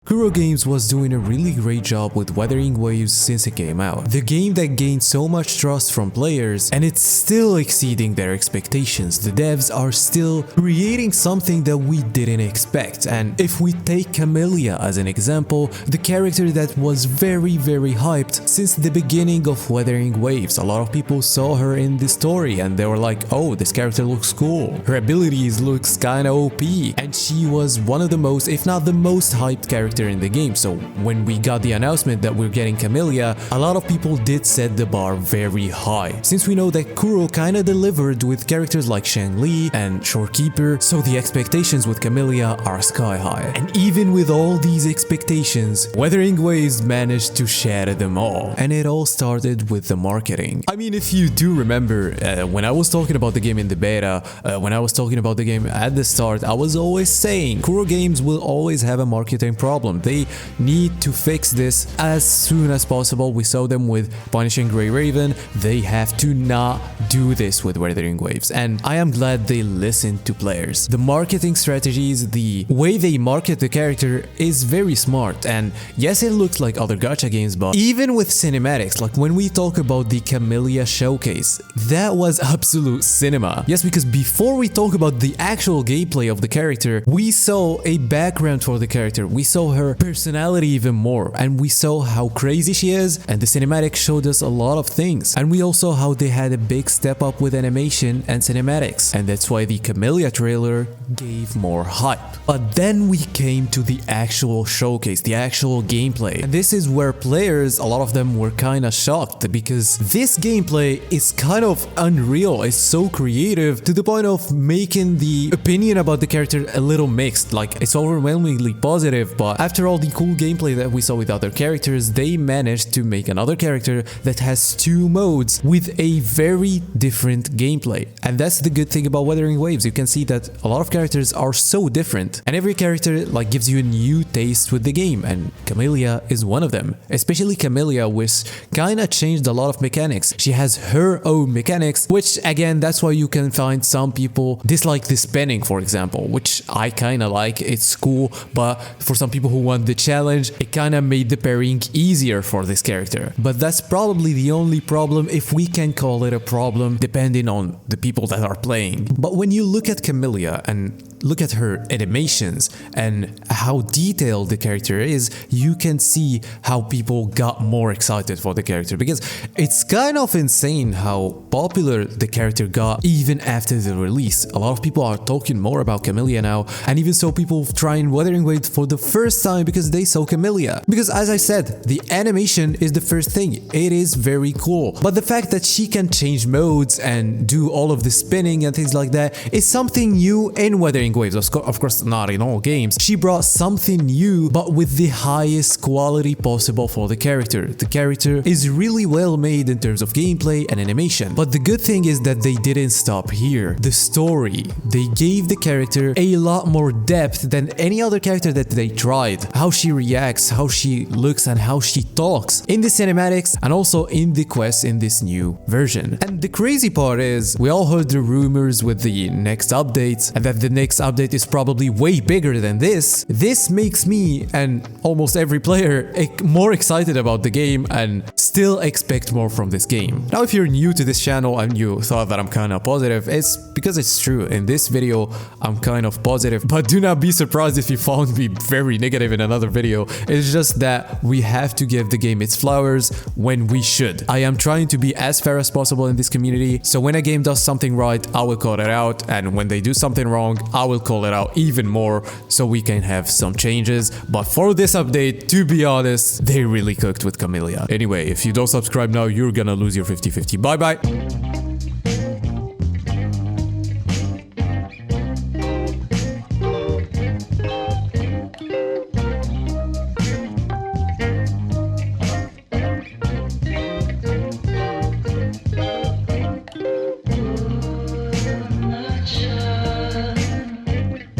Kuro Games was doing a really great job with Wuthering Waves since it came out. The game that gained so much trust from players, and it's still exceeding their expectations. The devs are still creating something that we didn't expect. And if we take Camellya as an example, the character that was very hyped since the beginning of Wuthering Waves. A lot of people saw her in the story and they were like, oh, this character looks cool. Her abilities looks kinda OP. And she was one of the most, if not the most hyped character in the game. So when we got the announcement that we're getting Camellya, a lot of people did set the bar very high. Since we know that Kuro kinda delivered with characters like Shangli and Shorekeeper, so the expectations with Camellya are sky high. And even with all these expectations, Wuthering Waves managed to shatter them all. And it all started with the marketing. I mean, if you do remember, when I was talking about the game in the beta, when I was talking about the game at the start, I was always saying Kuro Games will always have a marketing problem. They need to fix this as soon as possible. We saw them with Punishing Grey Raven. They have to not do this with Wuthering Waves, and I am glad they listened to players. The marketing strategies, the way they market the character is very smart, and yes, it looks like other gacha games, but even with cinematics, like when we talk about the Camellya showcase, that was absolute cinema. Yes, because before we talk about the actual gameplay of the character, we saw a background for the character. We saw her personality even more, and we saw how crazy she is, and the cinematic showed us a lot of things. And we also how they had a big step up with animation and cinematics, and that's why the Camellya trailer gave more hype. But then we came to the actual showcase, the actual gameplay, and this is where players, a lot of them were kinda shocked, because this gameplay is kind of unreal. It's so creative to the point of making the opinion about the character a little mixed. Like, it's overwhelmingly positive, but after all the cool gameplay that we saw with other characters, they managed to make another character that has two modes with a very different gameplay. And that's the good thing about Wuthering Waves. You can see that a lot of characters are so different, and every character like gives you a new taste with the game, and Camellya is one of them. Especially Camellya, which kinda changed a lot of mechanics. She has her own mechanics, which again, that's why you can find some people dislike the spinning, for example, which I kinda like. It's cool, but for some people who want the challenge, it kinda made the pairing easier for this character. But that's probably the only problem, if we can call it a problem, depending on the people that are playing. But when you look at Camellya and look at her animations and how detailed the character is, you can see how people got more excited for the character, because it's kind of insane how popular the character got even after the release. A lot of people are talking more about Camellya now, and even so people trying Wuthering Waves for the first time because they saw Camellya. Because as I said, the animation is the first thing. It is very cool, but the fact that she can change modes and do all of the spinning and things like that is something new in Wuthering Waves. Of course, not in all games. She brought something new, but with the highest quality possible for the character. The character is really well made in terms of gameplay and animation. But the good thing is that they didn't stop here. The story. They gave the character a lot more depth than any other character that they tried. How she reacts, how she looks, and how she talks in the cinematics and also in the quests in this new version. And the crazy part is, we all heard the rumors with the next updates, and that the next update is probably way bigger than this. This makes me and almost every player more excited about the game and still expect more from this game. Now, if you're new to this channel and you thought that I'm kind of positive, it's because it's true. In this video, I'm kind of positive, but do not be surprised if you found me very negative in another video. It's just that we have to give the game its flowers when we should. I am trying to be as fair as possible in this community, so when a game does something right, I will call it out, and when they do something wrong, I will call it out even more so we can have some changes. But for this update, to be honest, they really cooked with Camellya. Anyway, if you don't subscribe now, you're gonna lose your 50-50. Bye bye.